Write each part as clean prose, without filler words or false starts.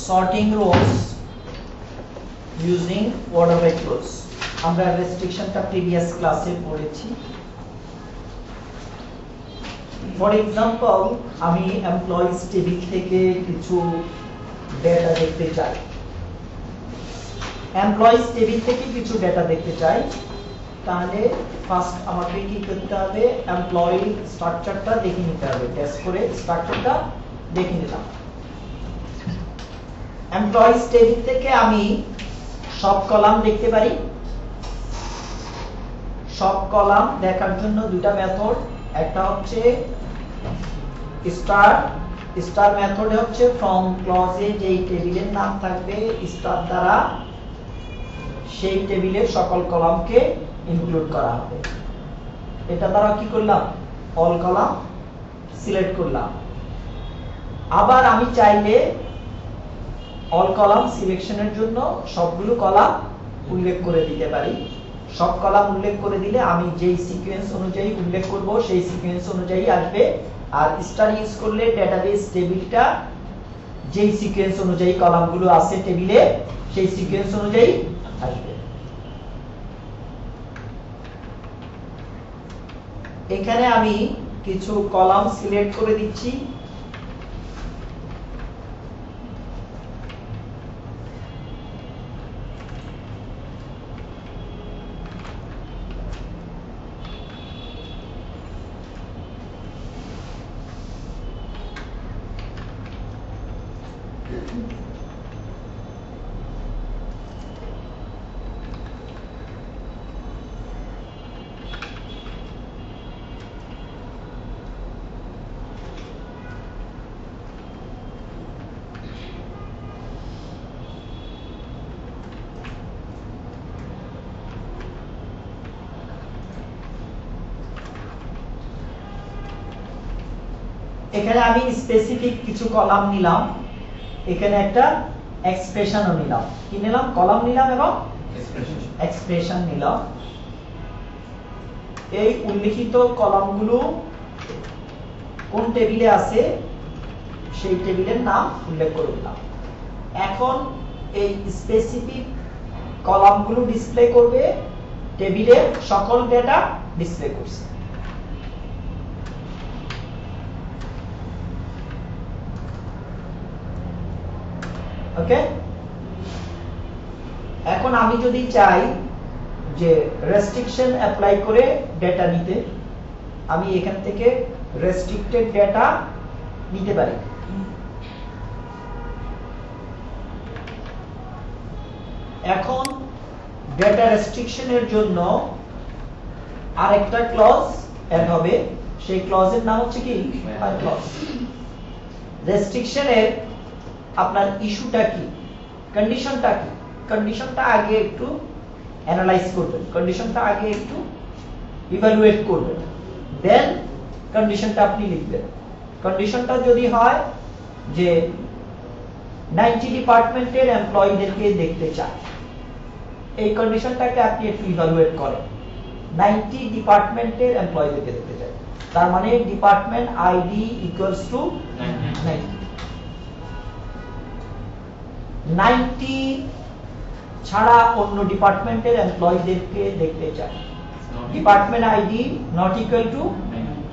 sorting rows using order by clause আমরা রেস্ট্রিকশনটা previous ক্লাসে পড়েছি ফর एग्जांपल আমি এমপ্লয়িজ টেবিল থেকে কিছু ডেটা দেখতে চাই এমপ্লয়িজ টেবিল থেকে কিছু ডেটা দেখতে চাই তাহলে ফার্স্ট আমাকে কি করতে হবে এমপ্লয়ি স্ট্রাকচারটা দেখে নিতে হবে টেস্ট করে স্ট্রাকচারটা দেখে নিলাম এমপ্লয়িজ টেবিল থেকে আমি সব কলাম দেখতে পারি সব কলাম দেখার জন্য দুটো মেথড একটা হচ্ছে স্টার মেথডে হচ্ছে ফ্রম ক্লজে যেই টেবিলের নাম থাকবে স্টার দ্বারা সেই টেবিলের সকল কলামকে ইনক্লুড করা হবে এটা দ্বারা কি করলাম অল কলাম সিলেক্ট করলাম আবার আমি চাইলে অল কলাম সিলেকশনের জন্য সবগুলো কলাম উল্লেখ করে দিতে পারি সব কলাম উল্লেখ করে দিলে আমি যেই সিকোয়েন্স অনুযায়ী উল্লেখ করব সেই সিকোয়েন্স অনুযায়ী আসবে আর স্টার ইউজ করলে ডেটাবেস টেবিলটা যেই সিকোয়েন্স অনুযায়ী কলামগুলো আছে টেবিলে সেই সিকোয়েন্স অনুযায়ী আসবে এখানে আমি কিছু কলাম সিলেক্ট করে দিচ্ছি এখানে আমি স্পেসিফিক কিছু কলাম নিলাম এখানে একটা এক্সপ্রেশনও নিলাম কি নিলাম কলাম নিলাম এবং এক্সপ্রেশন নিলাম এই উল্লেখিত কলামগুলো কোন টেবিলে আছে সেই টেবিলের নাম উল্লেখ করে দিলাম এখন এই স্পেসিফিক কলামগুলো ডিসপ্লে করবে টেবিলের সকল ডেটা ডিসপ্লে করছে ওকে এখন আমি যদি চাই যে রেস্ট্রিকশন অ্যাপ্লাই করে ডেটা নিতে আমি এখান থেকে রেস্ট্রিক্টেড ডেটা নিতে পারি এখন ডেটা রেস্ট্রিকশনের জন্য আরেকটা ক্লজ এড হবে সেই ক্লজের নাম হচ্ছে কি ফাইল ক্লজ রেস্ট্রিকশনের আপনার ইস্যুটা কি কন্ডিশনটা কি কন্ডিশনটা আগে একটু অ্যানালাইজ করবেন কন্ডিশনটা আগে একটু ইভালুয়েট করবেন দেন কন্ডিশনটা আপনি লিখবেন কন্ডিশনটা যদি হয় যে 90 ডিপার্টমেন্টের এমপ্লয়িদেরকে দেখতে চায় এই কন্ডিশনটাকে আপনি একটু ইভালুয়েট করেন 90 ডিপার্টমেন্টের এমপ্লয়িদেরকে দেখতে চায় তার মানে ডিপার্টমেন্ট আইডি ইকুয়ালস টু 90 ছাড়া অন্য ডিপার্টমেন্টের এমপ্লয়িদেরকে দেখতে চায় department ID not equal to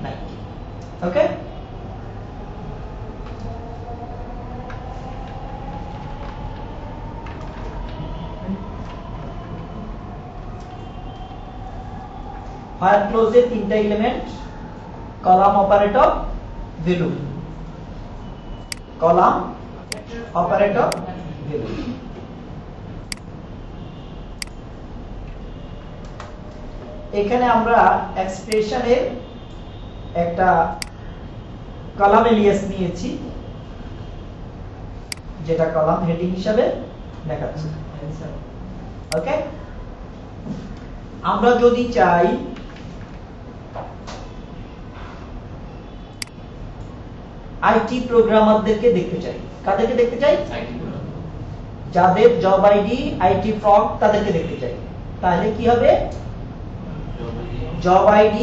90 okay ফাইল ক্লোজের তিনটা element column operator value column operator value এখানে আমরা এক্সপ্রেশনের একটা কলাম এলিয়াস নিয়েছি যেটা কলাম হেডিং হিসাবে দেখাচ্ছে ওকে আমরা যদি চাই আইটি প্রোগ্রামারদেরকে দেখতে চাই কাদেরকে দেখতে চাই যাদের জব আইডি আইটি ফ্রগ তাদেরকে দেখতে চাই তাহলে কি হবে job id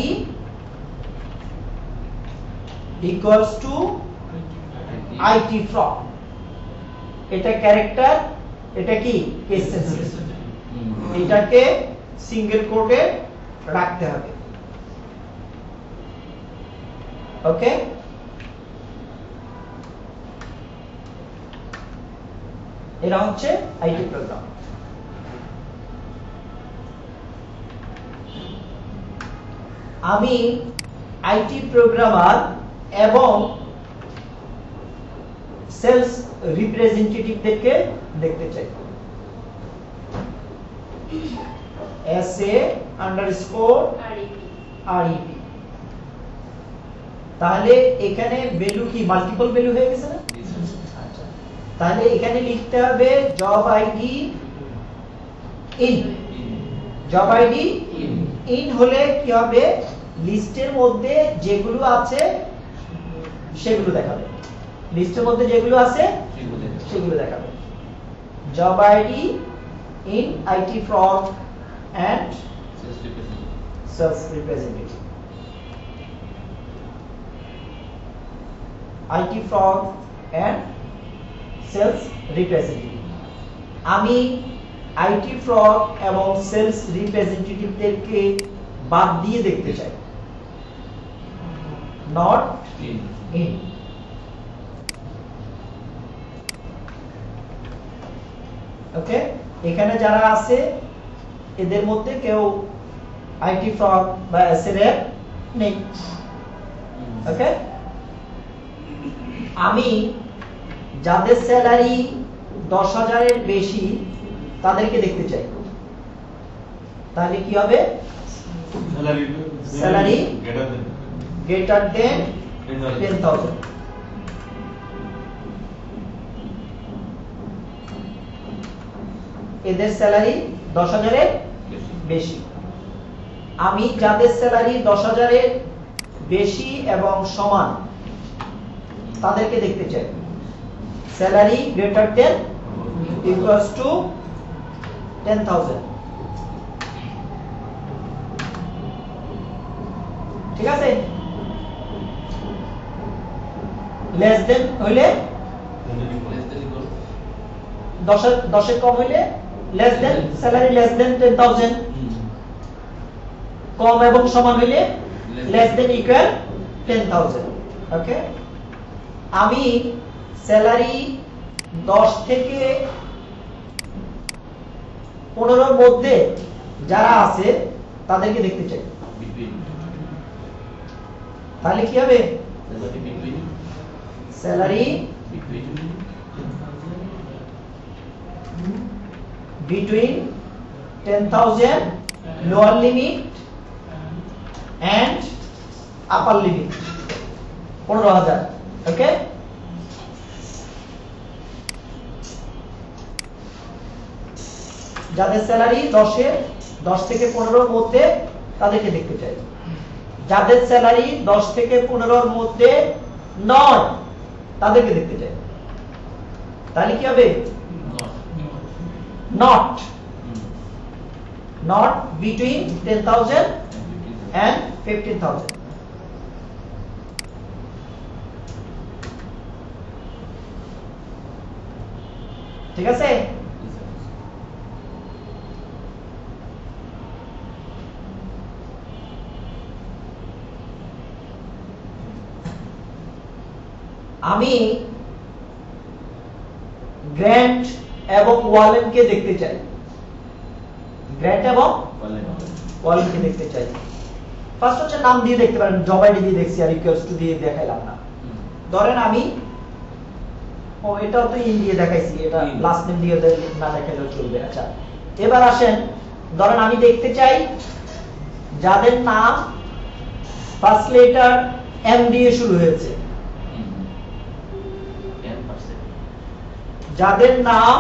equals to IT from এটা ক্যারেক্টার, এটা কি কেস সেন্সিটিভ, এটাকে সিঙ্গেল কোটে রাখতে হবে। ওকে, এরা হচ্ছে আইটি প্রোগ্রাম। আমি আইটি প্রোগ্রামার এবং সেলস রিপ্রেজেন্টেটিভদেরকে দেখতে চাই। SA_REP। তাহলে এখানে ভ্যালু কি মাল্টিপল ভ্যালু হয়ে গেছে না? আচ্ছা, তাহলে এখানে লিখতে হবে job ID in. Job ID in হলে কি হবে, লিস্টের মধ্যে যেগুলো আছে সেগুলো দেখাবে, লিস্টের মধ্যে যেগুলো আছে সেগুলো দেখাবে। Job ID in IT fraud and sales representative. IT fraud and sales representative. আমি আইটি ফ্রড এবং সেলস রিপ্রেজেন্টেটিভদেরকে বাদ দিয়ে দেখতে চাই, নট ইন। ওকে, এখানে যারা আছে এদের মধ্যে কেউ আইটি ফ্রড বা এসএর নেই। ওকে, আমি যাদের স্যালারি 10,000 এর বেশি তাদেরকে দেখতে চাই, তাহলে কি হবে, স্যালারি গ্রেটার দেন 10,000। এদের স্যালারি 10,000 এর বেশি। আমি যাদের স্যালারি 10,000 এর বেশি এবং সমান তাদেরকে দেখতে চাই, salary greater than equals to 10,000। ঠিক আছে, লেস দেন হইলে 10 এর কম হইলে less than, salary less than 10,000, কম এবং সমান হইলে লেস দেন ইকুয়াল 10,000। ওকে, আমি স্যালারি 10 থেকে 15 এর মধ্যে যারা আছে তাদেরকে দেখতে চাই, তাহলে কি হবে, salary between 10,000 lower limit and upper limit 15,000। ওকে, যাদের স্যালারি 10 থেকে 15 এর মধ্যে তাদেরকে দেখতে চাই, যাদের স্যালারি 10 থেকে 15 এর মধ্যে নয় তাদেরকে দেখতে চাই, তাহলে কি হবে, not between 10,000 and 15,000। ঠিক আছে, আমি গ্র্যান্ট এবং ওয়ালেনকে দেখতে চাই, গ্র্যান্ট এবং ওয়ালেনকে দেখতে চাই। ফার্স্ট হচ্ছে নাম দিয়ে দেখতে পারেন, জব আইডি দিয়ে দেখছি আর ইকুয়ালস টু দিয়ে দেখাইলাম না। ধরেন আমি, ও এটাও তো ইন দিয়ে দেখাইছি, এটা লাস্ট নেম দিয়ে না দেখাইলেও চলবে। আচ্ছা, এবার আসেন, ধরেন আমি দেখতে চাই যাদের নাম ফার্স্ট লেটার এম দিয়ে শুরু হয়েছে, যাদের নাম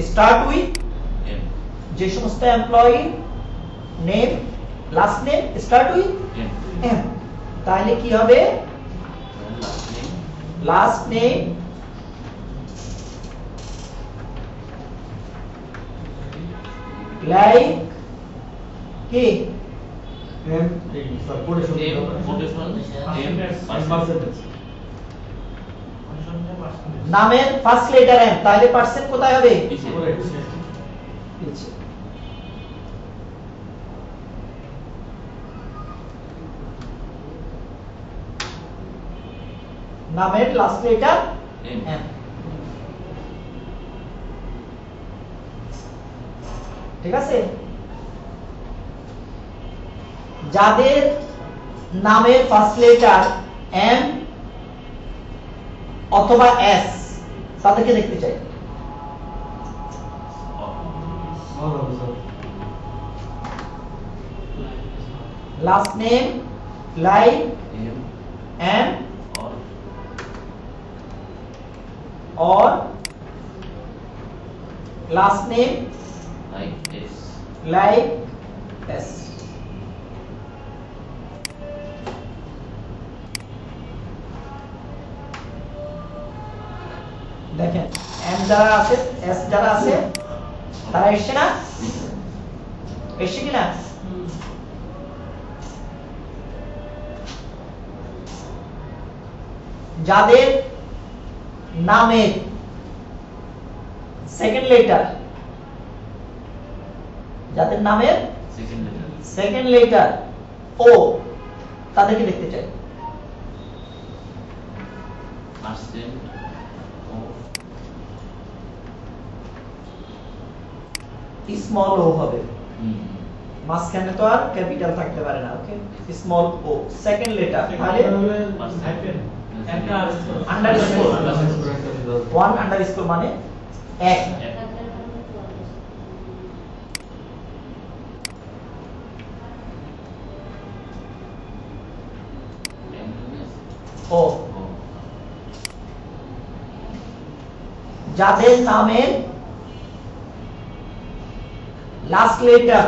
স্টার্ট উইথ, যে সমস্ত employee name last name start with M, তাহলে কি হবে, লাস্ট নেম লাইক কি এম নামের ফার্স্ট লেটার এম, তাহলে পার্সেন্ট কোথায় হবে? পিছে। নামের লাস্ট লেটার এম। ঠিক আছে? যাদের নামের ফার্স্ট লেটার এম অথবা এস, তাদেরকে দেখতে চাই। Last name like M or last name like S. দেখেন এম যারা আছে, এস যারা আছে, তারা এসছে না? এসছে কিনা? যাদের নামের সেকেন্ড লেটার, যাদের নামের সেকেন্ড লেটার ও, তাদেরকে দেখতে চাই। স্মল ও হবে, মাঝখানে তো আর ক্যাপিটাল থাকতে পারে না। ওকে, স্মল ও সেকেন্ড লেটার, তাহলে আন্ডারস্কোর, ওয়ান আন্ডারস্কোর মানে এক। ও যাদের নামের লাস্ট লেটার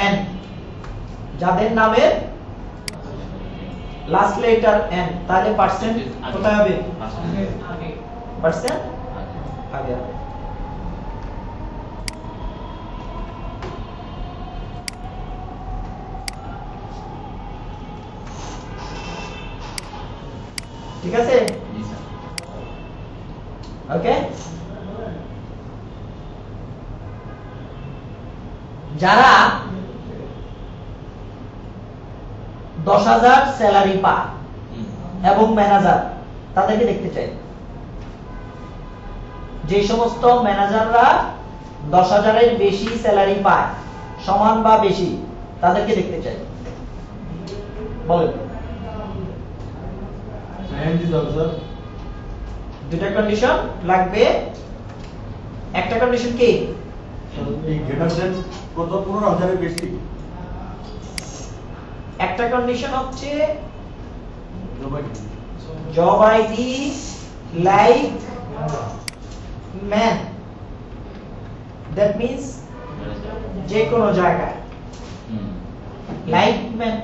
এন, যাদের নামের লাস্ট লেটার এন, তাহলে পার্সেন্ট কোথায় হবে? পার্সেন্ট আগে হবে। ঠিক আছে? ওকে, যারা 10,000 স্যালারি পায় এবং ম্যানেজার, তাদেরকে দেখতে চাই। যে সমস্ত ম্যানেজাররা 10,000-এর বেশি স্যালারি পায়, সমান বা বেশি, তাদেরকে দেখতে চাই। বলেন। দুটা কন্ডিশন লাগবে। একটা কন্ডিশন কি? কত 15,000-এর বেশি। একটা কন্ডিশন হচ্ছে job ID like man, that means যে কোনো জায়গায় লাইক ম্যান,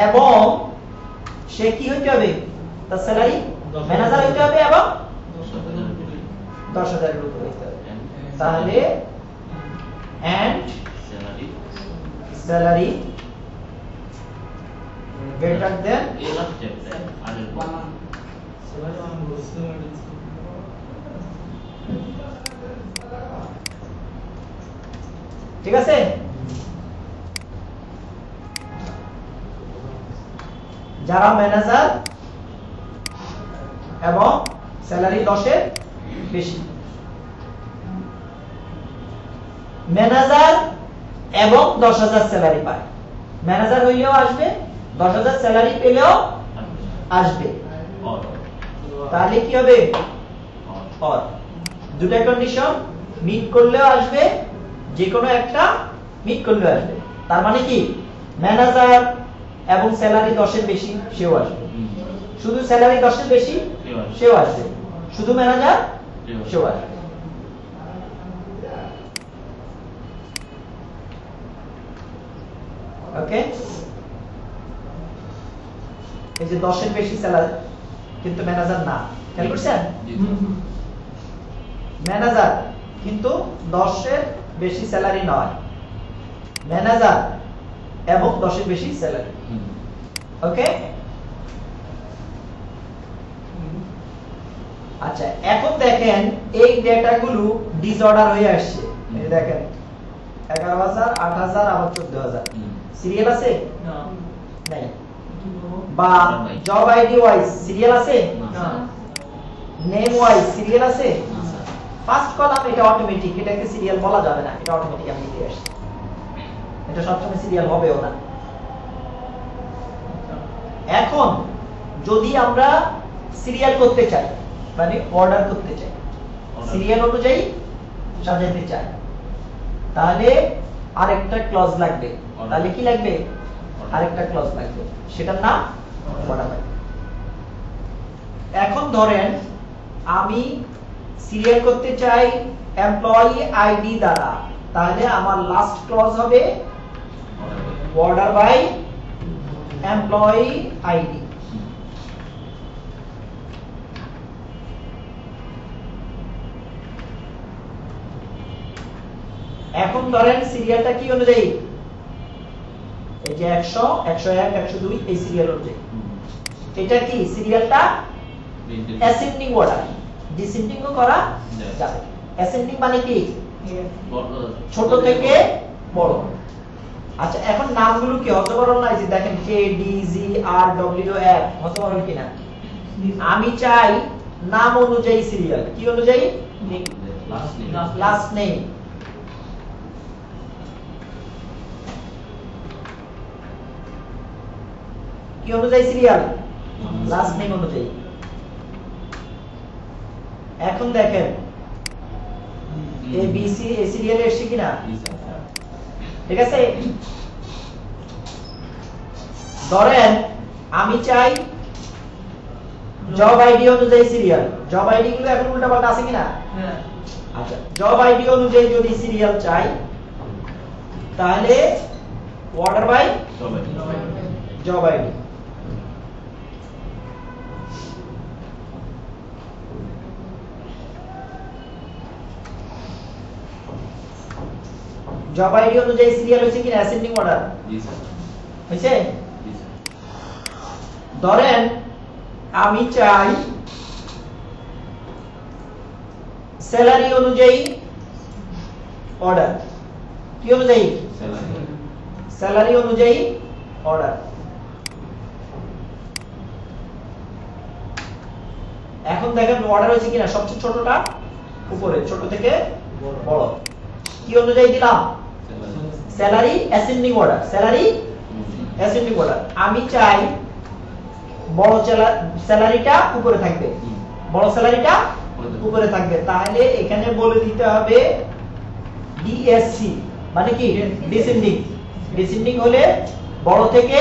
এবং সে কি হইতে হবে? তার স্যালারি ম্যানেজার হইতে হবে এবং 10,000-এর উপরে হইতে হবে। তাহলে and salary greater than ঠিক আছে? যারা ম্যানেজার এবং স্যালারি 10-এর বেশি, ম্যানেজার এবং 10,000 স্যালারি পায়, ম্যানেজার হইলেও আসবে, 10,000 স্যালারি পেলেও আসবে, তাহলে কি হবে? অর। দুটা কন্ডিশন মিট করলেও আসবে, যে কোনো একটা মিট করলেও আসবে। তার মানে কি? ম্যানেজার এবং স্যালারি 10-এর বেশি, সেও আসবে। শুধু স্যালারি 10-এর বেশি, সেও আসবে। শুধু ম্যানেজার, সেও আসবে। ওকে, এই যে 10-এর বেশি স্যালারি কিন্তু ম্যানেজার না, খেয়াল করছেন? ম্যানেজার কিন্তু 10-এর বেশি স্যালারি নয়, ম্যানেজার এবং 10-এর বেশি স্যালারি। ওকে, আচ্ছা এখন দেখেন এই ডেটাগুলো ডিসঅর্ডার হয়ে আসছে, এই দেখেন 11000 8000 আবার 14000 সিরিয়াল আছে নাই, বা জব আইডি ওয়াইজ সিরিয়াল আছে না, নেম ওয়াইজ সিরিয়াল আছে। ফার্স্ট কলাম এটা অটোমেটিক, এটাকে সিরিয়াল বলা যাবে না, এটা অটোমেটিক আমি দিয়ে আসছি, এটা সবসময় সিরিয়াল হবেও না। এখন যদি আমরা সিরিয়াল করতে চাই মানে অর্ডার করতে চাই, সিরিয়াল অনুযায়ী সাজাতে চাই, তাহলে আরেকটা ক্লজ লাগবে। তাহলে কি লাগবে? আরেকটা ক্লজ লাগবে, সেটার নাম অর্ডার বাই। এখন ধরেন আমি সিরিয়াল করতে চাই এমপ্লয়ি আইডি দ্বারা, তাহলে আমার লাস্ট ক্লজ হবে অর্ডার বাই এমপ্লয়ি আইডি। এখন ধরেন সিরিয়ালটা কি অনুযায়ী, এই যে 100 101 102 এই সিরিয়াল অনুযায়ী, এটা কি সিরিয়ালটা অ্যাসেন্ডিং অর্ডার, ডিসেন্ডিংও করা যাবে। অ্যাসেন্ডিং মানে কি ছোট থেকে বড়। আচ্ছা এখন নামগুলো কি হতবরল না? এই যে দেখেন কে ডি জি আর ডব্লিউ এফ হতবরল কিনা? আমি চাই নাম অনুযায়ী সিরিয়াল, কি অনুযায়ী? Last name. কি অনুযায়ী সিরিয়াল? লাস্ট নেম অনুযায়ী। এখন দেখেন এ বি সি এই সিরিয়ালে এসেছে কিনা? ঠিক আছে। ধরেন আমি চাই জব আইডি অনুযায়ী সিরিয়াল, জব আইডি গুলো এখন উল্টাপাল্টা আছে কিনা? আচ্ছা জব আইডি অনুযায়ী যদি সিরিয়াল চাই তাহলে order by job ID. Job ID অনুযায়ী সিরিয়াল হচ্ছে কি অ্যাসেন্ডিং অর্ডার? জি স্যার। হইছে? জি স্যার। ধরেন আমি চাই স্যালারি অনুযায়ী অর্ডার, কি অনুযায়ী? স্যালারি অনুযায়ী অর্ডার। এখন দেখেন অর্ডার হয়েছে কিনা, সবচেয়ে ছোটটা উপরে, ছোট থেকে বড়। কি অনুযায়ী দিলাম? Salary ascending order, salary ascending order. আমি চাই বড় স্যালারিটা উপরে থাকবে, বড় স্যালারিটা উপরে থাকবে, তাহলে এখানে বলে দিতে হবে ডিএসসি মানে কি ডিসেন্ডিং। ডিসেন্ডিং হলে বড় থেকে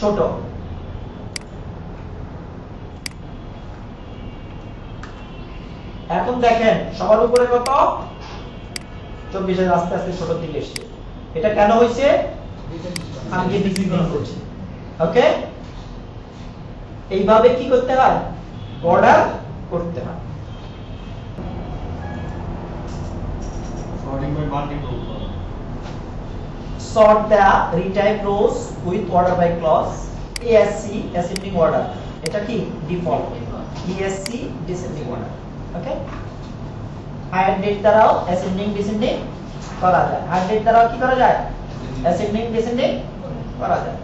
ছোট। এখন দেখেন সবার উপরে কত? 24,000, আস্তে আস্তে ছোট দিকে এসছে। এটা কেন হয়েছে? আমি যে ডিসেন্ডিং করছি। ওকে, এইভাবে কি করতে হয়? অর্ডার করতে হয়। Sorting by multiple. Sort the retype rows with order by clause. ASC ascending order, এটা কি ডিফল্ট। ESC descending order. ওকে, হায়ার ডেট দ্বারাও ascending descending করা যায়, হায়ার ডেট দ্বারাও কি করা যায়? ascending descending করা যায়।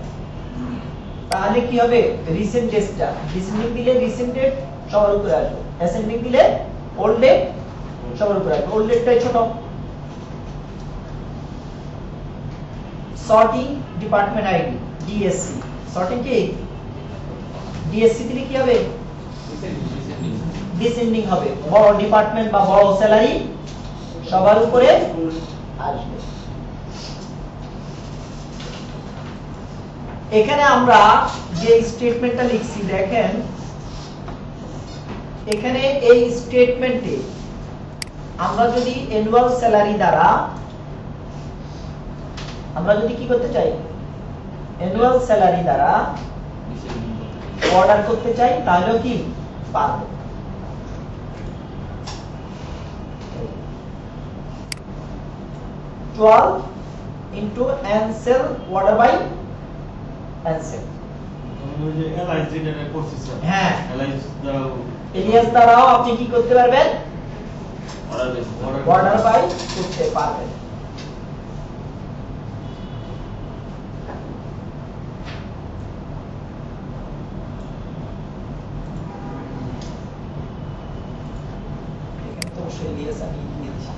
তাহলে কি হবে? রিসেন্ট ডেটটা ডিসেন্ডিং দিলে রিসেন্ট ডেট সবার উপরে আসবে, ascending দিলে ওল্ড ডেট সবার উপরে আসবে, ওল্ড ডেটটাই ছোট। Sorting department ID DSC, sorting কি ডিএসসি দিলে কি হবে? ডিসেন্ডিং হবে, বড় ডিপার্টমেন্ট বা বড় স্যালারি সবার উপরে আসবে। এখানে আমরা যে স্টেটমেন্টটা লিখছি দেখেন, এখানে এই স্টেটমেন্টে আমরা যদি অ্যানুয়াল স্যালারি দ্বারা আমরা যদি কি করতে চাই? অ্যানুয়াল স্যালারি দ্বারা অর্ডার করতে চাই, তাহলে কি পারবো। Ansel order by Ansel, ওই যে এলআইএস যেটা করছি স্যার, হ্যাঁ এলআইএস দ্বারা এলিয়াস দ্বারাও আপনি কি করতে পারবেন? অর্ডার অর্ডার বাই করতে পারবেন। এখানে তো অবশ্যই এলিয়াস আমি দিয়েছি।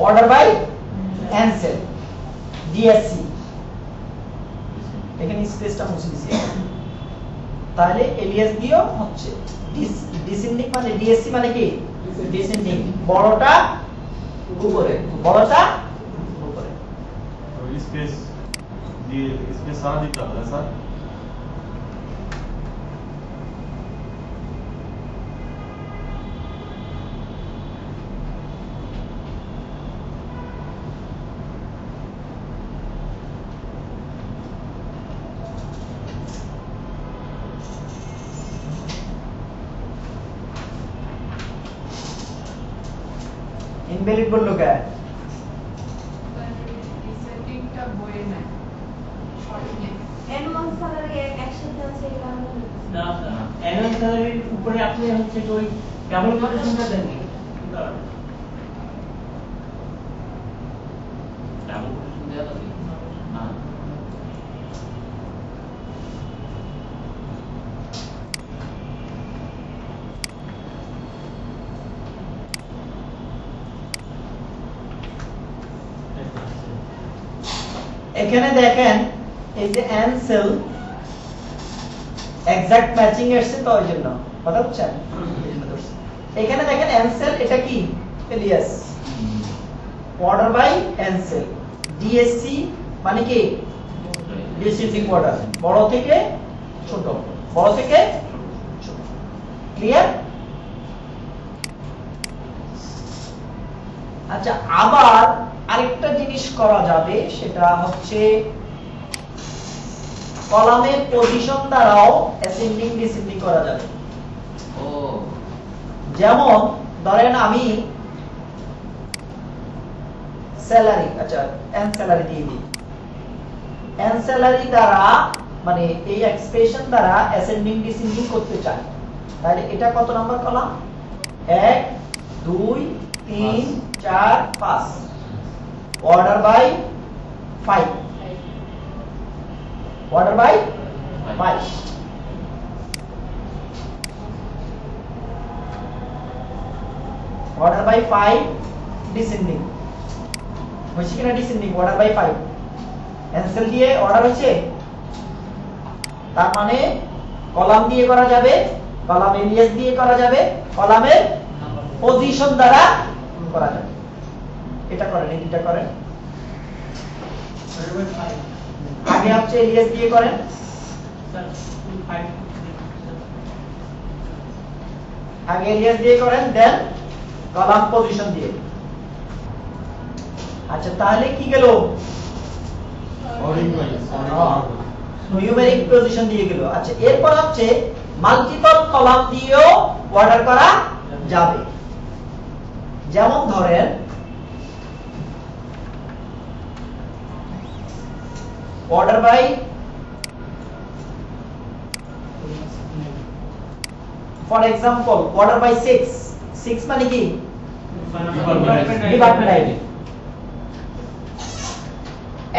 অর্ডার বাই অ্যানসেল ডিএসসি, এখানে স্পেসটা মুছে দিয়েছি। তাহলে এলিয়াস দিও হচ্ছে ডিসেন্ডিং মানে ডিএসসি মানে কি ডিসেন্ডিং, বড়টা উপরে, বড়টা উপরে। স্পেস দিয়ে স্পেস সারা দিতে হবে স্যার। ইনভ্যালিড বললো কে? ডিসেন্ডিংটা বইয়ে নাই, সঠিক নেই। অ্যানুয়াল স্যালারি একসাথে আছে এই কারণে না অ্যানুয়াল স্যালারির উপরে আপনি হচ্ছে কি ওই ডাবল কোটেশনটা দেন নি? ডাবল কোটেশন দেওয়া থাকে না। এখানে দেখেন এই যে অ্যানসেল এক্সাক্ট ম্যাচিং এসেছে তো ওই জন্য কথা বুঝছেন। এখানে দেখেন অ্যানসেল এটা কি Ilias, order by Ansel, DSC মানে কি ডিসেন্ডিং অর্ডার, বড় থেকে ছোট, বড় থেকে ছোট। ক্লিয়ার? আচ্ছা আবার আরেকটা জিনিস করা যাবে, সেটা হচ্ছে কলামের পজিশন দ্বারাও অ্যাসেন্ডিং ডিসেন্ডিং করা যাবে। ও যেমন ধরেন আমি স্যালারি, আচ্ছা এন স্যালারি দিয়ে দিই, এন স্যালারি দ্বারা মানে এই এক্সপ্রেশন দ্বারা অ্যাসেন্ডিং ডিসেন্ডিং করতে চাই, তাহলে এটা কত number column? 1 2 3 4 5, order by 5, order by 5, order by 5 descending হয়েছে কিনা? ডিসেন্ডিং অর্ডার বাই 5 ক্যান্সেল দিয়ে অর্ডার হচ্ছে, তার মানে কলাম দিয়ে করা যাবে, কলাম এলিয়াস দিয়ে করা যাবে, কলামের পজিশন দ্বারা করা যাবে। এটা করেন, এই দুটো করেন। আগে হচ্ছে এলিয়াস দিয়ে করেন, আগে এলিয়াস দিয়ে করেন, দেন কলাম পজিশন দিয়ে। আচ্ছা তাহলে কি গেল? নিউমেরিক পজিশন দিয়ে গেল। আচ্ছা এরপর হচ্ছে মাল্টিপল কলাম দিয়েও অর্ডার করা যাবে। যেমন ধরেন order by for example order by 6, 6 মানে কি? Department ID.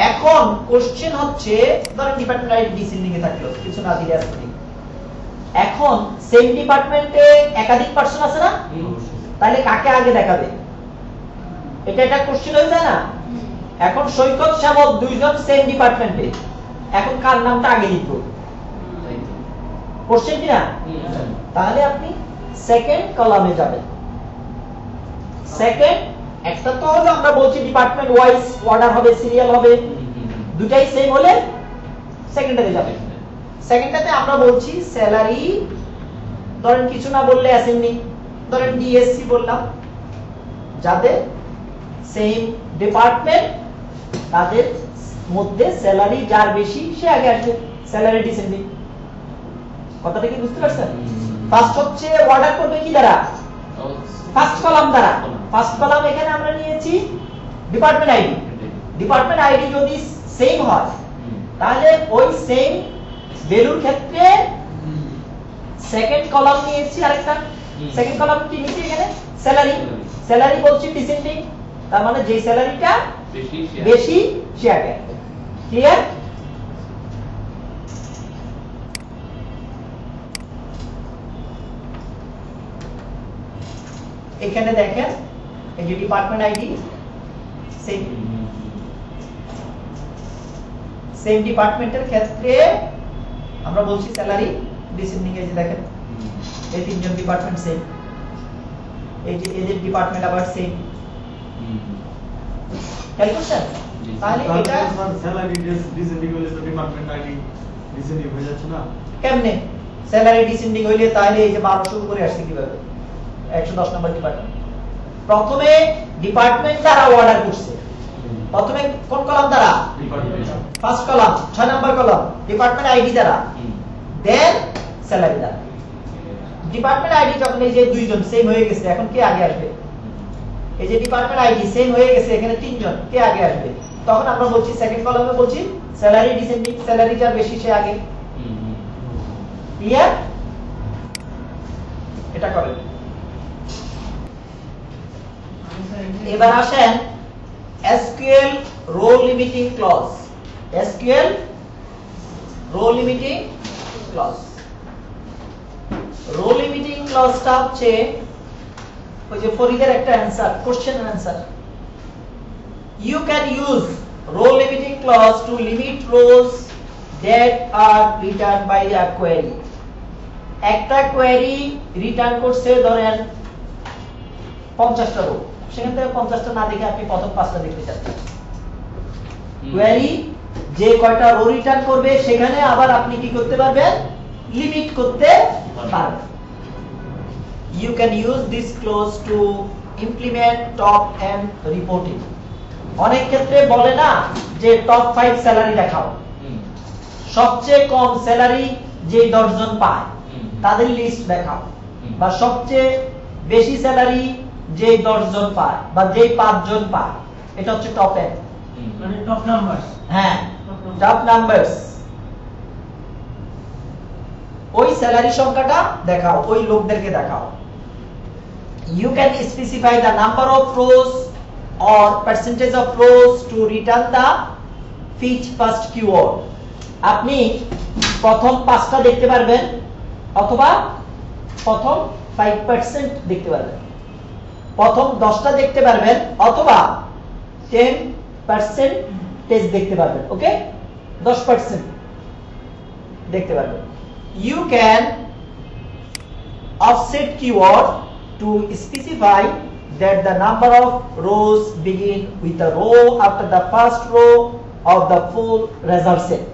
এখন কোশ্চেন হচ্ছে ধরেন ডিপার্টমেন্ট আইডি ডিসেন্ডিং এ থাকলো, কিছু না দিলে আসবে। এখন সেম ডিপার্টমেন্টে একাধিক পার্সন আছে না, তাহলে কাকে আগে দেখাবে? এটা একটা কোশ্চেন হয়ে যায় না? এখন সৈকত শ্যামল দুইজন সেম ডিপার্টমেন্টে, এখন কার নামটা আগে লিখবো? কোশ্চেন কি না? তাহলে আপনি সেকেন্ড কলামে যাবেন। সেকেন্ড একটা তো হলো আমরা বলছি ডিপার্টমেন্ট ওয়াইজ অর্ডার হবে, সিরিয়াল হবে, দুটাই সেম হলে সেকেন্ডারে যাবেন। সেকেন্ডটাতে আমরা বলছি স্যালারি, ধরেন কিছু না বললে অ্যাসেন্ডিং, ধরেন ডিএসসি বললাম, যাদের সেম ডিপার্টমেন্ট তাদের মধ্যে স্যালারি যার বেশি সে আগে আসবে, স্যালারি ডিসেন্ডিং। কথাটা কি বুঝতে পারছেন? ফার্স্ট হচ্ছে অর্ডার করবে কি দ্বারা? ফার্স্ট কলাম দ্বারা। ফার্স্ট কলাম এখানে আমরা নিয়েছি ডিপার্টমেন্ট আইডি। ডিপার্টমেন্ট আইডি যদি সেম হয় তাহলে ওই সেম ভ্যালুর ক্ষেত্রে সেকেন্ড কলাম নিয়েছি আরেকটা। সেকেন্ড কলাম কি নিয়েছি এখানে? স্যালারি। স্যালারি বলছি ডিসেন্ডিং, তার মানে যে স্যালারিটা বেশি সে আগে। ক্লিয়ার? এখানে দেখেন এই যে ডিপার্টমেন্ট আইডি সেম ডিপার্টমেন্টের ক্ষেত্রে আমরা বলছি স্যালারি ডিসেন্ডিং। এই যে দেখেন এই তিনজন ডিপার্টমেন্ট সেম, এই যে এদের ডিপার্টমেন্ট আবার সেম। খেয়াল করছেন? তাহলে এটা স্যালারি ডিসেন্ডিং হলে তো ডিপার্টমেন্ট আইডি ডিসেন্ডিং হয়ে যাচ্ছে না? কেমনে স্যালারি ডিসেন্ডিং হইলে? তাহলে এই যে 1200 করে আসছে কিভাবে? 110 নম্বর ডিপার্টমেন্ট প্রথমে ডিপার্টমেন্ট দ্বারা অর্ডার করছে। প্রথমে কোন কলাম দ্বারা? ফার্স্ট কলাম 6 নম্বর কলাম ডিপার্টমেন্ট আইডি দ্বারা, দেন স্যালারি দ্বারা। ডিপার্টমেন্ট আইডি যখন এই যে দুইজন সেম হয়ে গেছে, এখন কে আগে আসবে? এই যে ডিপার্টমেন্ট আইডি সেম হয়ে গেছে, এখানে তিনজন, কে আগে আসবে? তখন আমরা বলছি সেকেন্ড কলামে বলছি স্যালারি ডিসেন্ডিং, স্যালারি যার বেশি সে আগে। ক্লিয়ার? এটা করেন। এবার আসেন SQL row limiting clause. SQL row limiting clause. Row limiting ক্লজটা হচ্ছে ওই যে ফরিদের একটা answer, question answer. You can use row limiting clause to limit rows that are returned by a query. একটা কোয়েরি রিটার্ন করছে ধরেন 50টা রো, সেখান থেকে 50টা না দেখে আপনি প্রথম 5টা দেখতে চাচ্ছেন। কোয়েরি যে কয়টা রো রিটার্ন করবে সেখানে আবার আপনি কি করতে পারবেন? লিমিট করতে পারবেন। You can use this clause to implement top and reporting. অনেক ক্ষেত্রে বলে না যে টপ 5 স্যালারি দেখাও, সবচেয়ে কম স্যালারি যে 10 জন পায় তাদের লিস্ট দেখাও, বা সবচেয়ে বেশি স্যালারি যে 10 জন পায় বা যে 5 জন পায়, এটা হচ্ছে টপ এন্ড, মানে টপ নাম্বারস। হ্যাঁ, টপ নাম্বারস। ওই স্যালারি সংখ্যাটা দেখাও, ওই লোকদেরকে দেখাও। You can specify the number of rows or percentage of rows to return the fetch first keyword. আপনি প্রথম 5টা দেখতে পারবেন অথবা প্রথম 5% দেখতে পারবেন, প্রথম 10টা দেখতে পারবেন অথবা 10% দেখতে পারবেন। ওকে, 10% দেখতে পারবেন। You can offset keyword to specify that the number of rows begin with a row after the first row of the full result set.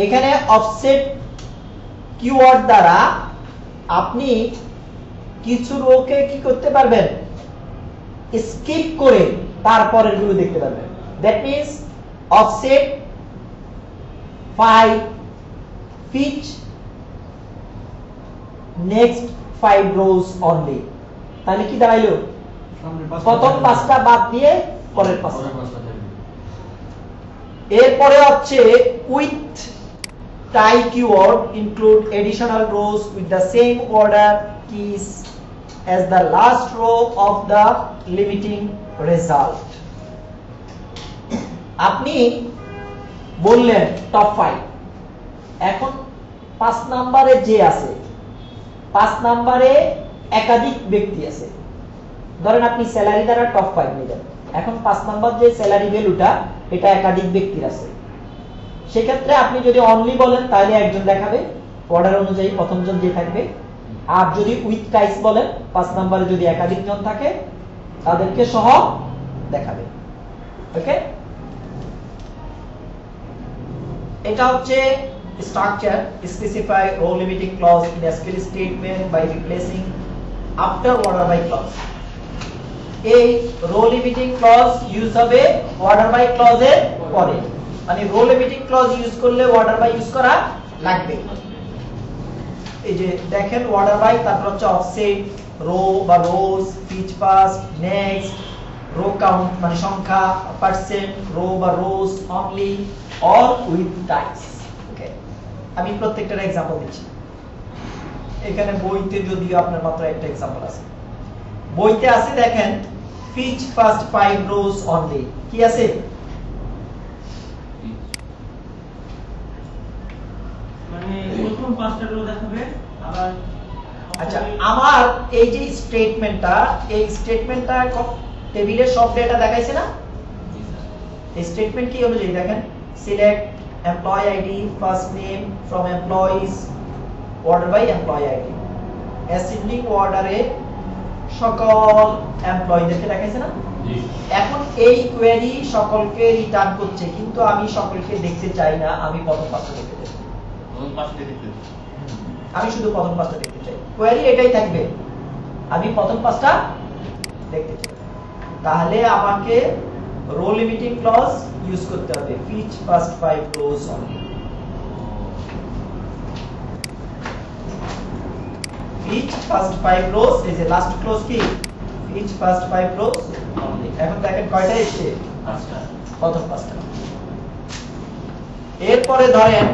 এখানে অফসেট কিওয়ার্ড দ্বারা আপনি কিছু রোকে কি করতে পারবেন? স্কিপ করে তারপরের গুলো দেখতে পারবেন। That means offset 5 fetch next 5 rows only। তাহলে কি দাঁড়াইলো? প্রথম 5টা বাদ দিয়ে পরের 5টা। এরপরে হচ্ছে with tie keyword include additional rows with the same order keys as the last row of the limiting result। আপনি বললেন টপ 5, এখন 5 নম্বরে যে আছে, 5 নম্বরে একাধিক ব্যক্তি আছে, ধরেন আপনি স্যালারি দ্বারা টপ 5 নিলেন, এখন 5 নম্বর যে স্যালারি ভ্যালুটা এটা একাধিক ব্যক্তির আছে, সেক্ষেত্রে আপনি যদি অনলি বলেন তাহলে একজন দেখাবে অর্ডার অনুযায়ী প্রথম জন যে থাকবে, আর যদি উইথ টাইস বলেন 5 নম্বরে যদি একাধিক জন থাকে তাদেরকে সহ দেখাবে। ওকে, এটা হচ্ছে structure specify row limiting clause in SQL statement by replacing after order by clause এই রো লিমিটিং ক্লজ ইউজ হবে অর্ডার বাই ক্লজের পরে মানে রো লিমিটিং ক্লজ ইউজ করলে অর্ডার বাই ইউজ করা লাগবে এই যে দেখেন অর্ডার বাই তারপর হচ্ছে অফসেট রো বা রোজ ফিচ পাস্ট নেক্সট রো কাউন্ট মানে সংখ্যা পার্সেন্ট রো বা রোজ অনলি অর উইথ টাইপস ওকে আমি প্রত্যেকটার एग्जांपल দিচ্ছি এখানে বইতে যদিও আপনার মাত্র একটা एग्जांपल আছে বইতে আছে দেখেন ফিচ ফার্স্ট 5 রোজ অনলি কি আছে মানে প্রথম পাঁচটা রো দেখাবে আবার আচ্ছা আমার এই যে স্টেটমেন্টটা এই স্টেটমেন্টটা টেবিলের সব ডেটা দেখাইছে না এই স্টেটমেন্ট কি অনুযায়ী দেখেন select employee ID first name from employees order by employee ID ascending অর্ডারে সকল এমপ্লয়িদেরকে দেখাইছে না এখন এই কোয়েরি সকলকে রিটার্ন করছে কিন্তু আমি সকলকে দেখতে চাই না আমি প্রথম পাঁচটা দেখতে চাই আমি শুধু প্রথম পাঁচটা দেখতে চাই কোয়েরি এটাই থাকবে আমি প্রথম পাঁচটা দেখতে চাই তাহলে আমাকে রো লিমিটিং ক্লজ ইউজ করতে হবে ফিচ ফার্স্ট 5 রোজ অনলি ফিচ ফার্স্ট 5 রোজ এই যে লাস্ট ক্লজ কি ফিচ ফার্স্ট 5 রোজ অনলি এখন দেখেন কয়টা এসেছে পাঁচটা প্রথম পাঁচটা এরপরে ধরেন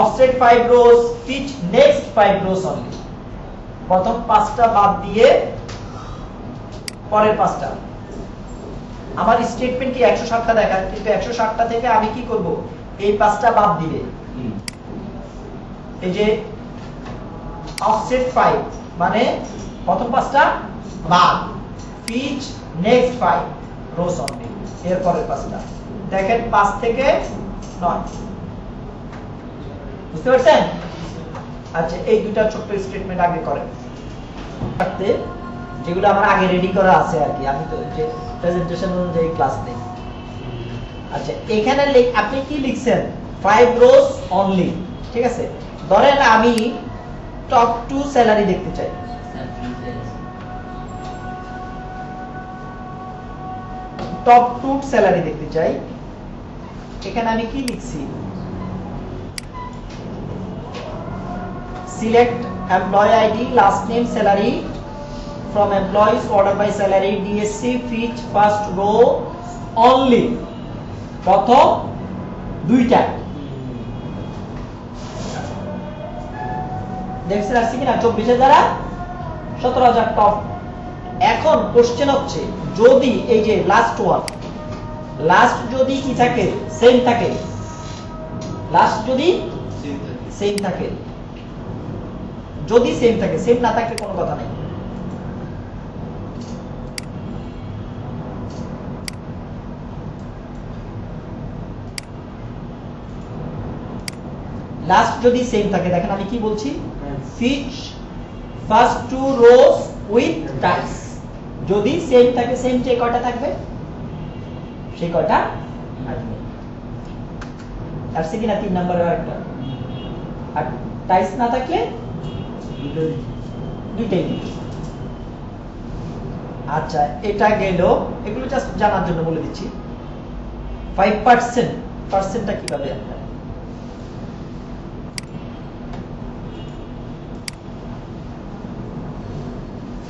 অফসেট 5 রোজ ফিচ নেক্সট 5 রোজ অনলি প্রথম পাঁচটা বাদ দিয়ে পরের পাঁচটা আমার স্টেটমেন্ট কি 160টা দেখায় কিন্তু 160টা থেকে আমি কি করব এই পাঁচটা বাদ দিলে এই যে অফসেট 5 মানে প্রথম পাঁচটা বাদ ফিচ নেক্সট 5 রোজ অনলি এর পরের পাঁচটা দেখেন 5 থেকে 9 বুঝতে পারছেন আচ্ছা এই দুটো ছোট স্টেটমেন্ট আগে করেন করতে যেগুলো আমার আগে রেডি করা আছে আর কি আমি তো যে প্রেজেন্টেশন অনুযায়ী ক্লাস নেই আচ্ছা এখানে আপনি কি লিখছেন 5 রোজ অনলি ঠিক আছে ধরেন আমি টপ 2 স্যালারি দেখতে চাই টপ 2 স্যালারি দেখতে চাই এখানে আমি কি লিখছি select employee ID last name salary from employees order by salary DSC fetch first row only প্রথম দুইটা দেখছেন আসছে কিনা 24 দ্বারা 17000 টপ এখন কোশ্চেন হচ্ছে যদি এই যে লাস্ট ওয়ান লাস্ট যদি কি থাকে সেম থাকে লাস্ট যদি সেম থাকে যদি সেম থাকে সেম না থাকলে কোনো কথা নেই লাস্ট যদি সেম থাকে দেখেন আমি কি বলছি ফিচ ফার্স্ট 2 রোজ উইথ টাইপস যদি সেম থাকে সেম যে কয়টা থাকবে সেই কয়টা আসবে আর সে কিনা 3 নম্বরের আরেকটা আর টাইপস না থাকলে দুইটাই আচ্ছা এটা গেল এগুলো জাস্ট জানার জন্য বলে দিচ্ছি 5% পার্সেন্টটা কিভাবে আপনার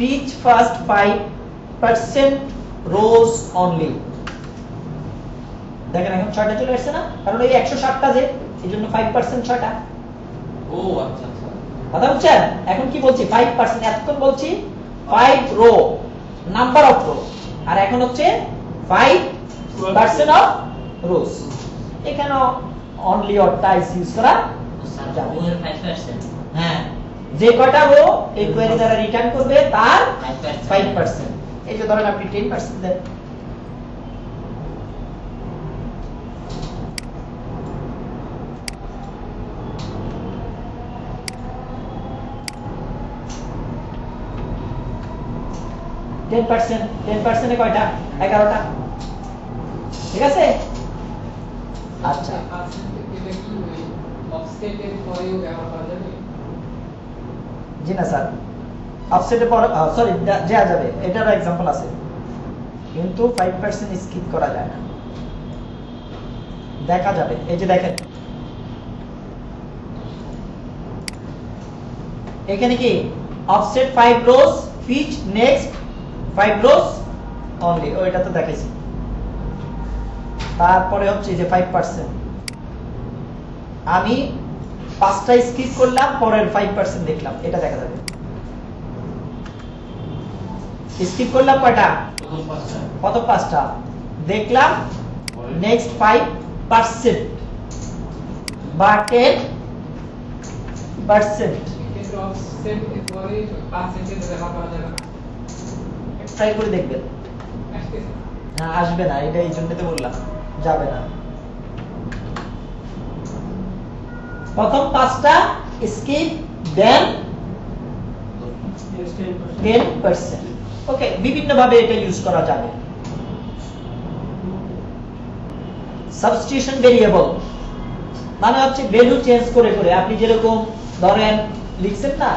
Fetch first 5% rows only দেখেন এখন 6টা চলে আসছে না কারণ এই 160টা যে এইজন্য 5% 6টা ও আচ্ছা আচ্ছা কথা বুঝছেন এখন কি বলছি 5% এতক্ষণ বলছি 5 রো নাম্বার অফ রো আর এখন হচ্ছে 5% অফ রোজ এখানে অনলি অর টাইস ইউজ করা স্যার ওর 5% হ্যাঁ যে কয়টা রো এই কোয়েরি দ্বারা রিটার্ন করবে তার 5% এই যে ধরেন আপনি 10% দেন টেন কয়টা 11টা ঠিক আছে আচ্ছা অফসেটের পরেও ব্যবহার করা যাবে? জি না স্যার, অফসেটের পর সরি দেয়া যাবে, এটার एग्जांपल আছে, কিন্তু 5% স্কিপ করা যায় না। দেখা যাবে, এই যে দেখেন এখানে কি অফসেট 5 রোজ ফিচ নেক্সট 5 রোজ অনলি, ওইটা তো দেখাইছি। তারপরে হচ্ছে যে 5% আমি 5টা স্কিপ করলাম, পরের 5% দেখলাম, এটা দেখা যাবে। স্কিপ করলাম কয়টা? প্রথম 5টা দেখলাম, নেক্সট 5% বা 10%। কিন্তু অফসেট এর পরে পার্সেন্টেজ ব্যবহার করা যাবে না। ট্রাই করে দেখবেন। আসতেছে না, আসবে না, এটা এই জন্যই তো বললাম যাবে না। প্রথম 5টা স্কিপ, দেন 10%। ওকে, বিভিন্ন ভাবে এটা ইউজ করা যাবে। সাবস্টিটিউশন ভেরিয়েবল মানে হচ্ছে ভ্যালু চেঞ্জ করে করে, আপনি যেরকম ধরেন লিখছেন না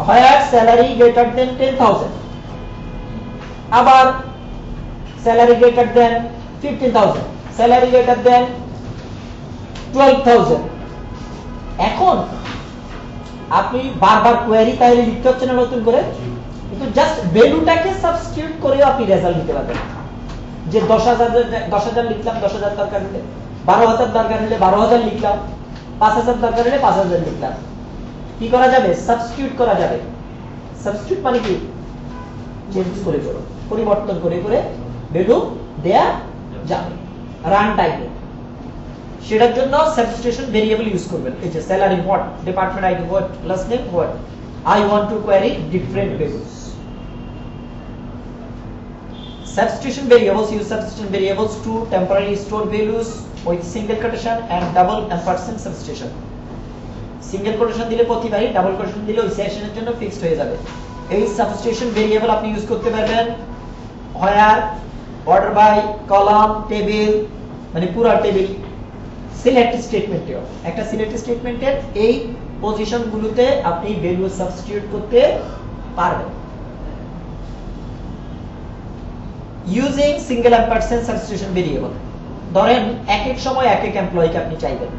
where salary greater than 10,000, আবার salary greater than 15,000, salary greater than 12,000। এখন আপনি বারবার কোয়েরি তাহলে লিখতে হচ্ছে না নতুন করে, কিন্তু জাস্ট ভ্যালুটাকে সাবস্টিটিউট করে আপনি রেজাল্ট নিতে পারবেন। যে 10,000 লিখলাম, 10,000 দরকার হলে 12,000 দরকার হলে 12,000 লিখলাম, 5,000 দরকার হলে 5,000 লিখলাম। কি করা যাবে? সাবস্টিটিউট করা যাবে। সাবস্টিটিউট মানে কি? চেঞ্জ করে করে, পরিবর্তন করে করে ভ্যালু দেয়া যাবে রান টাইমে। সেটার জন্য সাবস্টিটিউশন ভেরিয়েবল ইউজ করবেন। এই যে salary what, department ID what, last name what, I want to query different values. Substitution variables use substitution variables to temporarily store values with single quotation and double ampersand substitution. Single quotation দিলে প্রতিবারই, double quotation দিলে ওই সেশনের জন্য fixed হয়ে যাবে। এই substitution variable আপনি ইউজ করতে পারবেন where, order by, column, table, মানে পুরো টেবিল, সিলেক্ট স্টেটমেন্টেও। একটা সিলেক্ট স্টেটমেন্টের এই পজিশনগুলোতে আপনি ভ্যালু সাবস্টিটিউট করতে পারবেন। Using single Ampersand substitution variable, ধরেন এক এক সময় এক এক এমপ্লয়িকে আপনি চাইবেন,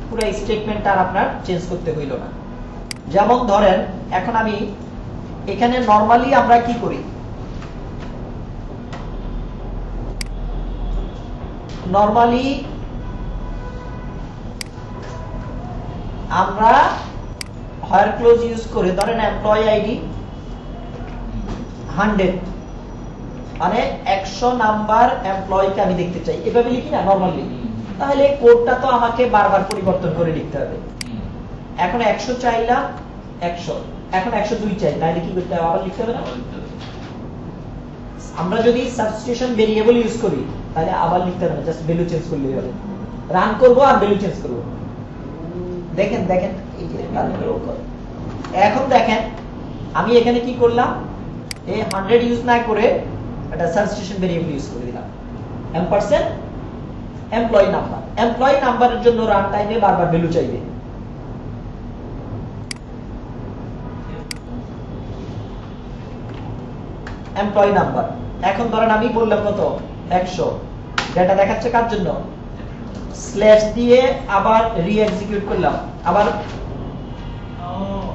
পুরো স্টেটমেন্টটা আর আপনার চেঞ্জ করতে হইল না। যেমন ধরেন এখন আমি এখানে নরমালি আমরা কি করি, নরমালি আমরা হোয়ার ক্লোজ ইউজ করে, ধরেন এমপ্লয়ি আইডি 100, মানে 100 নাম্বার এমপ্লয়িকে আমি দেখতে চাই, এভাবে লিখি না নরমালি। তাহলে কোডটা তো আমাকে বারবার পরিবর্তন করে লিখতে হবে। এখন 100 চাইলাম, 100, এখন 102 চাই, তাহলে কি করতে হবে? আবার লিখতে হবে না? আমরা যদি সাবস্টিটিউশন ভেরিয়েবল ইউজ করি তাহলে আবার লিখতে হবে না, জাস্ট ভ্যালু চেঞ্জ করলেই হবে। রান করব আর ভ্যালু চেঞ্জ করব। দেখেন দেখেন এই যে এখন দেখেন আমি এখানে কি করলাম, এই 100 ইউজ না করে একটা সাবস্টিটিউশন ভেরিয়েবল ইউজ করে দিলাম, এম্পারসেন্ড এমপ্লয়ি নাম্বার। এমপ্লয়ি নাম্বারের জন্য রান টাইমে বারবার ভ্যালু চাইবে। এমপ্লয়ি নাম্বার, এখন ধরেন আমি বললাম কত, 100, ডেটা দেখাচ্ছে কার জন্য? স্ল্যাশ দিয়ে আবার রি এক্সিকিউট করলাম, আবার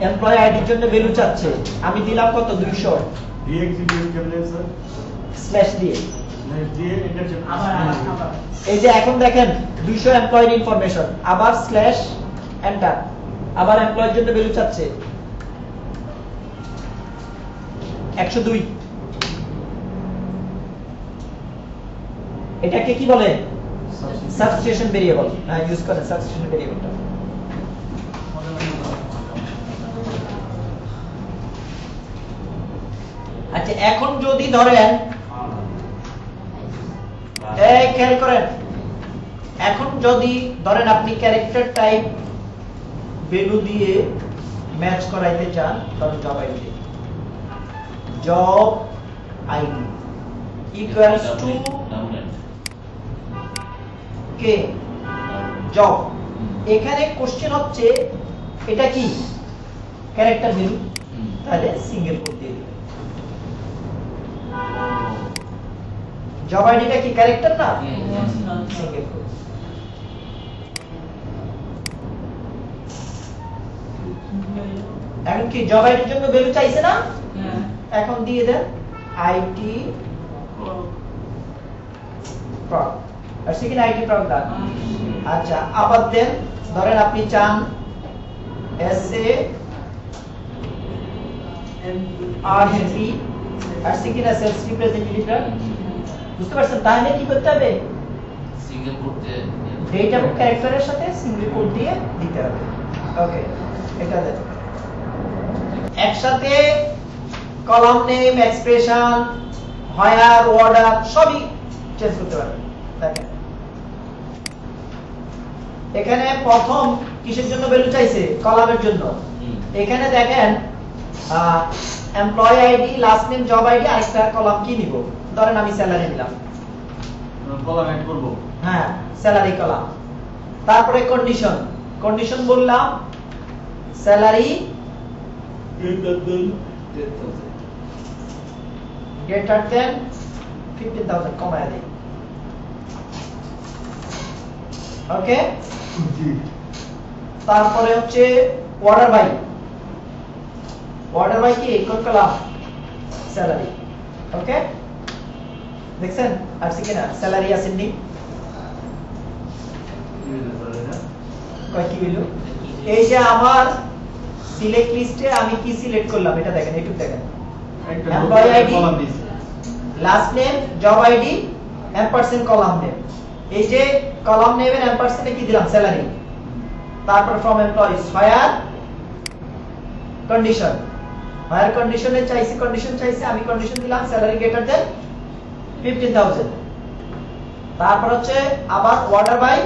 এমপ্লয়ি আইডির জন্য ভ্যালু চাচ্ছে, আমি দিলাম কত, 200, রি এক্সিকিউট করলে স্যার স্ল্যাশ দিয়ে দিয়ে এন্টার চাপ। এই যে এখন দেখেন 200 এমপ্লয়ির ইনফরমেশন, আবার স্ল্যাশ এন্টার, আবার এমপ্লয়ির জন্য ভ্যালু চাচ্ছে 102। এটাকে কি বলে? Substitution variable. হ্যাঁ, ইউজ করেন সাবস্টিটিউশন ভেরিয়েবলটা। আচ্ছা, এখন যদি ধরেন খেয়াল করেন, এখন যদি ধরেন আপনি ক্যারেক্টার টাইপ ভ্যালু দিয়ে ম্যাচ করাইতে চান, ধরেন job ID, job ID equals to K job, এখানে কোশ্চেন হচ্ছে এটা কি ক্যারেক্টার ভ্যালু, তাহলে সিঙ্গেল কোট দিয়ে দিবেন। জব আইডিটা কি ক্যারেক্টার না, সিঙ্গেল কোট। এখন কি জব আইডির জন্য ভ্যালু চাইছে না, এখন দিয়ে দেন আইটি প্রক, আর সেখানে আইটি প্রক দেন। আচ্ছা আবার দেন, ধরেন আপনি চান এসএ আর হেনরি আর সেখানে সেলস রিপ্রেজেন্টেটিভ, বুঝতে পারছেন? তাহলে কি করতে হবে, সিঙ্গেল করতে ডেট এবং ক্যারেক্টারের সাথে সিঙ্গেল কোড দিয়ে দিতে হবে। ওকে, এটা দেন। একসাথে column name, expression, higher, order সবই চেঞ্জ করতে পারবেন। দেখেন এখানে প্রথম কিসের জন্য ভ্যালু চাইছে, কলামের জন্য। এখানে দেখেন employee ID, last name, job ID, আরেকটা কলাম কি নিব, ধরেন আমি স্যালারি নিলাম, কলাম অ্যাড করব। হ্যাঁ স্যালারি কলাম। তারপরে কন্ডিশন, কন্ডিশন বললাম স্যালারি greater than 15,000 কমায় দেই। ওকে, তারপরে হচ্ছে অর্ডার বাই, অর্ডার বাই কি কোন কলাম, স্যালারি। ওকে, দেখছেন আর কিনা স্যালারি আসেননি, কয় কি হইল, এই যে আমার সিলেক্ট লিস্টে আমি কি সিলেক্ট করলাম এটা দেখেন, একটু দেখেন, employee ID, last name, job ID, ampersand column name. এই যে কলাম নেমের এম্পারসেন্টে কি দিলাম, স্যালারি। তারপর from employees, where condition, where কন্ডিশনে চাইছি, কন্ডিশন চাইছি, আমি কন্ডিশন দিলাম স্যালারি গ্রেটার দেন 15,000। তারপর হচ্ছে আবার order by,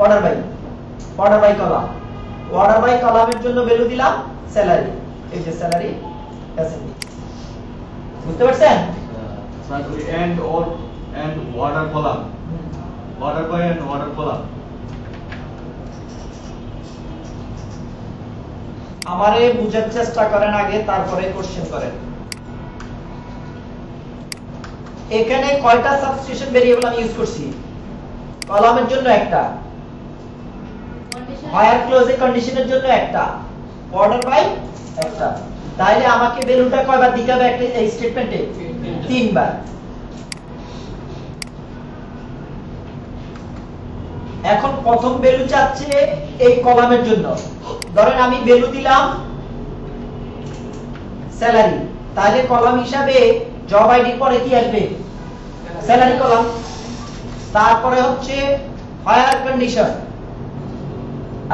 order by, order by column, order by কলামের জন্য ভ্যালু দিলাম স্যালারি, এই যে স্যালারি অ্যাসেন্ডিং। বুঝতে পারছেন? Sir and or and order column, order by and order column. আমারে বুঝার চেষ্টা করেন আগে, তারপরে কোশ্চেন করেন। এখানে কয়টা সাবস্টিটিউশন ভেরিয়েবল আমি ইউজ করছি, কলামের জন্য একটা, হায়ার ক্লোজে কন্ডিশনের জন্য একটা, অর্ডার বাই একটা। তাহলে আমাকে ভ্যালুটা কয়বার দিতে হবে একটা এই স্টেটমেন্টে, তিনবার। এখন প্রথম ভ্যালু চাচ্ছে এই কলামের জন্য, ধরেন আমি ভ্যালু দিলাম স্যালারি, তাহলে কলাম হিসাবে জব আইডি পরে কি আসবে, স্যালারি কলাম। তারপরে হচ্ছে হায়ার কন্ডিশন,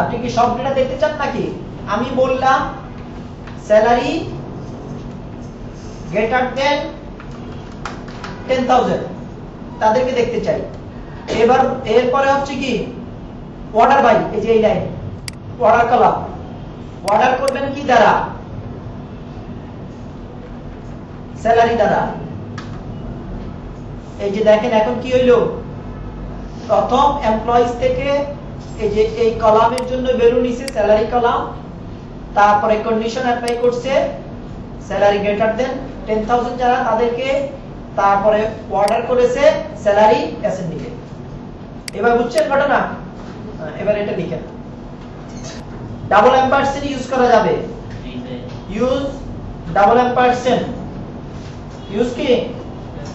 আপনি কি সব ডেটা দেখতে চান নাকি, আমি বললাম স্যালারি গ্রেটার দেন 10,000, তাদেরকে দেখতে চাই। এবার এরপরে হচ্ছে কি অর্ডার বাই, এই যে এই লাইন অর্ডার কলাম, অর্ডার করবেন কি দ্বারা, স্যালারি দ্বারা। এই যে দেখেন এখন কি হইল, প্রথম এমপ্লয়িজ থেকে এই যে এই কলামের জন্য ভ্যালু নিছে স্যালারি কলাম, তারপরে কন্ডিশন অ্যাপ্লাই করছে স্যালারি গ্রেটার দেন 10,000 যারা তাদেরকে, তারপরে অর্ডার করেছে স্যালারি অ্যাসেন্ডিং। এবার বুঝছেন ঘটনা? এবার এটা লিখেন, ডাবল এম্পারসেন্ট ইউজ করা যাবে, ইউজ ডাবল এম্পারসেন্ট, ইউজ কি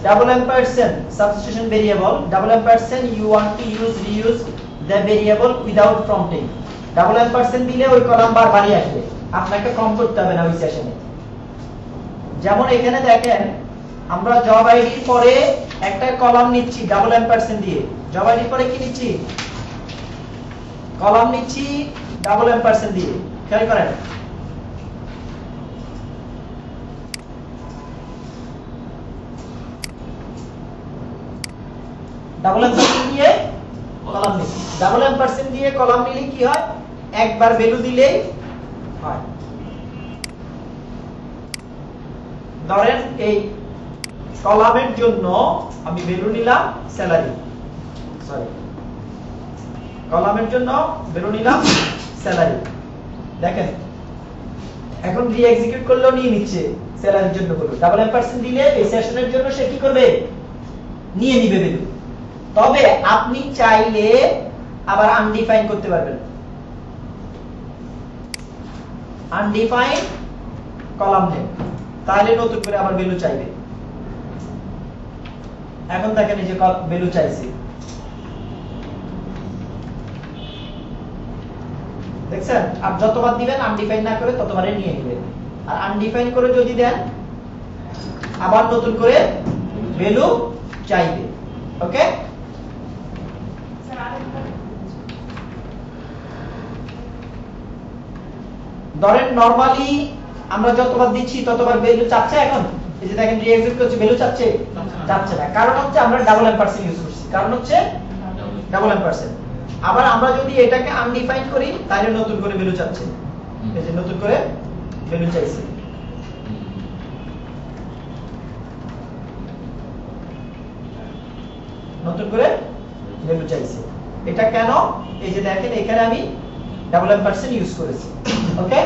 double ampersand substitution variable, double ampersand you want to use reuse the variable without prompting, double ampersand দিলে ওই কলাম বারবারই আসবে, আপনাকে প্রম্পট করতে হবে না ওই সেশনে। যেমন এখানে দেখেন আমরা জব আইডির পরে একটা কলাম নিচ্ছি ডাবল ampersand দিয়ে, জব আইডির পরে কি নিচ্ছি, কলাম নিচ্ছি ডাবল ampersand দিয়ে, খেয়াল করেন। ডাবল এম্পারসেন্ট দিয়ে কলাম নিচ্ছি, ডাবল এম্পারসেন্ট দিয়ে কলাম নিলে কি হয়, একবার ভ্যালু দিলেই হয়। ধরেন এই কলামের জন্য আমি ভ্যালু নিলাম স্যালারি, সরি কলামের জন্য ভ্যালু নিলাম স্যালারি। দেখেন এখন রি এক্সিকিউট করলেও নিয়ে নিচ্ছে স্যালারির জন্য ভ্যালু। ডাবল এম্পারসেন্ট দিলে এই সেশনের জন্য সে কি করবে, নিয়ে নিবে ভ্যালু। তবে আপনি চাইলে আবার আনডিফাইন করতে পারবেন। আনডিফাইন কলাম নেম, তাহলে নতুন করে আবার ভ্যালু চাইবে। এখন দেখেন এই যে ভ্যালু চাইছে, দেখছেন? আর যতবার দিবেন আনডিফাইন না করে ততবারে নিয়ে নেবেন। আর আনডিফাইন করে যদি দেন আবার নতুন করে ভ্যালু চাইবে। ওকে, স্যার আরেকবার ধরেন নরমালি আমরা যতবার দিচ্ছি ততবার ভ্যালু চাচ্ছে। এখন এই যে দেখেন রিএক্সিট করছে, ভ্যালু চাচ্ছে চাচ্ছে না, কারণ হচ্ছে আমরা ডাবল এম্পারসেন্ট ইউজ করছি। কারণ হচ্ছে ডাবল এম্পারসেন্ট। আবার আমরা যদি এটাকে আনডিফাইন করি তাহলে নতুন করে ভ্যালু চাচ্ছে। এই যে নতুন করে ভ্যালু চাইছে। নতুন করে ভ্যালু চাইছে। এটা কেন? এই যে দেখেন এখানে আমি ডাবল এম্পারসেন্ট ইউজ করেছি। ওকে,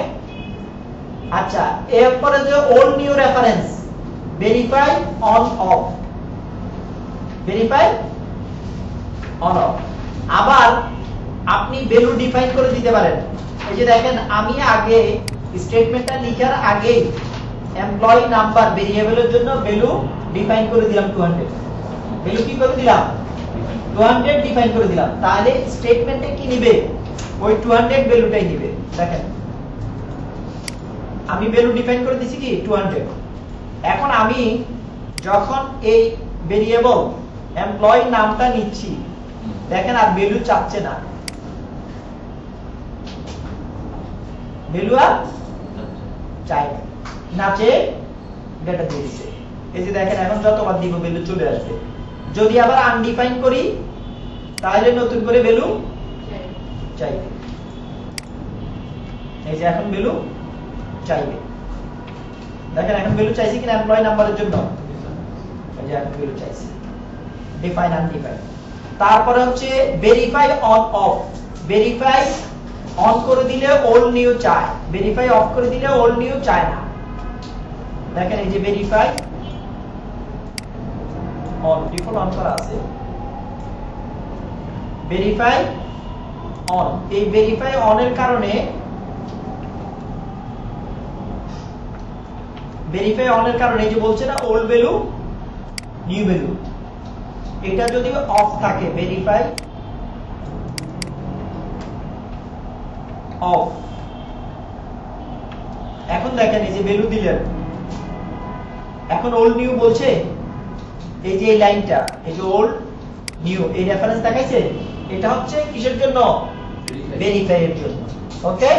আচ্ছা এরপরে যে old new reference, verify on of, verify on of. আবার আপনি ভ্যালু ডিফাইন করে দিতে পারেন। এই যে দেখেন আমি আগে স্টেটমেন্টটা লিখার আগে এমপ্লয়ি নাম্বার ভেরিয়েবলের জন্য ভ্যালু ডিফাইন করে দিলাম 200। ভ্যালু কি করে দিলাম? 200 ডিফাইন করে দিলাম। তাহলে স্টেটমেন্টে কি নিবে? ওই 200 ভ্যালুটাই নিবে। দেখেন আমি ভ্যালু ডিফাইন করে দিছি কি 200। এখন আমি যখন এই ভেরিয়েবল এমপ্লয়ি নামটা নিচ্ছি, দেখেন আর ভ্যালু চাচ্ছে না, ভ্যালু আর চাই না, চেয়ে ডেটা দিয়ে দিচ্ছে। এই যে দেখেন এখন যতবার দিব ভ্যালু চলে আসবে। যদি আবার আনডিফাইন করি তাহলে নতুন করে ভ্যালু চাইবে। এই যে এখন ভ্যালু চাইবে। দেখেন এখন ভ্যালু চাইছে কিনা এমপ্লয়ি নাম্বারের জন্য? এই যে এখন ভ্যালু চাইছে। Define undefined. তারপরে হচ্ছে verify on of. Verify on করে দিলে ওল্ড নিউ চায়, ভেরিফাই অফ করে দিলে ওল্ড নিউ চায় না। দেখেন এই যে ভেরিফাই অন, ডিফল্ট অন করা আছে। ভেরিফাই অন, এই ভেরিফাই অন এর কারণে, ভেরিফাই অন এর কারণে এই যে বলছে না ওল্ড ভ্যালু নিউ ভ্যালু, এটা যদি অফ থাকে, ভেরিফাই অফ। এখন দেখেন এই যে ভ্যালু দিলেন, এখন ওল্ড নিউ বলছে। এই যে এই লাইনটা, এই যে ওল্ড নিউ, এই রেফারেন্স দেখাইছে, এটা হচ্ছে কিসের জন্য? ভেরিফাই এর জন্য। ওকে,